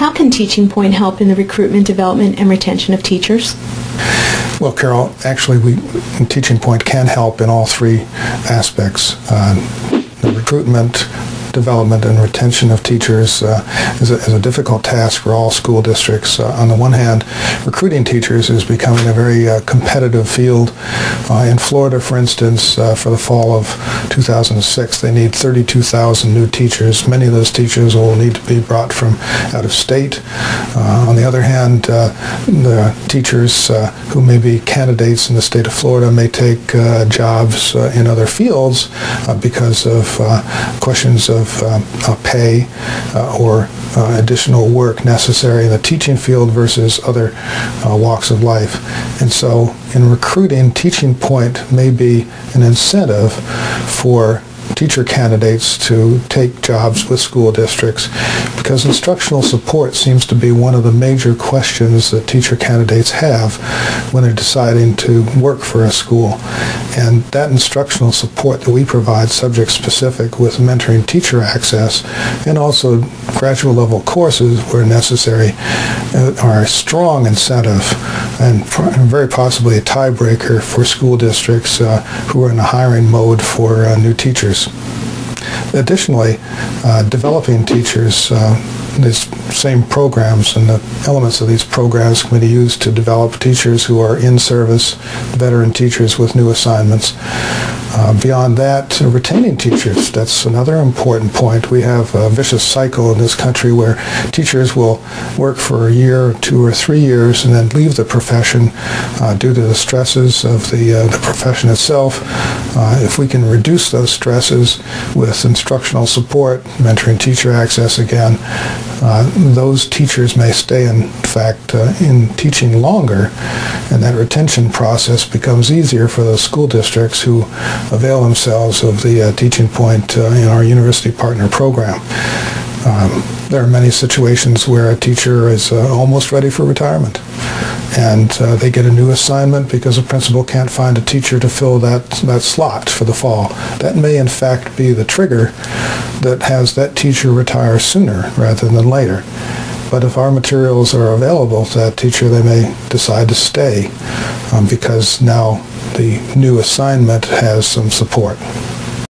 How can Teaching Point help in the recruitment, development, and retention of teachers? Well, Carol, actually, Teaching Point can help in all three aspects. The recruitment, development, and retention of teachers is a difficult task for all school districts. On the one hand, recruiting teachers is becoming a very competitive field. In Florida, for instance, for the fall of 2006, they need 32,000 new teachers. Many of those teachers will need to be brought from out of state. On the other hand, the teachers who may be candidates in the state of Florida may take jobs in other fields because of questions of pay or additional work necessary in the teaching field versus other walks of life. And so in recruiting, Teaching Point may be an incentive for teacher candidates to take jobs with school districts, because instructional support seems to be one of the major questions that teacher candidates have when they're deciding to work for a school. And that instructional support that we provide, subject specific with mentoring teacher access, and also graduate level courses where necessary, are a strong incentive and very possibly a tiebreaker for school districts who are in a hiring mode for new teachers. Additionally, developing teachers, these same programs and the elements of these programs can be used to develop teachers who are in service, veteran teachers with new assignments. Beyond that, retaining teachers, that's another important point. We have a vicious cycle in this country where teachers will work for a year, 2 or 3 years, and then leave the profession due to the stresses of the profession itself. If we can reduce those stresses with instructional support, mentoring teacher access again, those teachers may stay, in fact, in teaching longer, and that retention process becomes easier for those school districts who avail themselves of the Teaching Point in our university partner program. There are many situations where a teacher is almost ready for retirement, and they get a new assignment because the principal can't find a teacher to fill that slot for the fall. That may in fact be the trigger that has that teacher retire sooner rather than later. But if our materials are available to that teacher, they may decide to stay because now the new assignment has some support.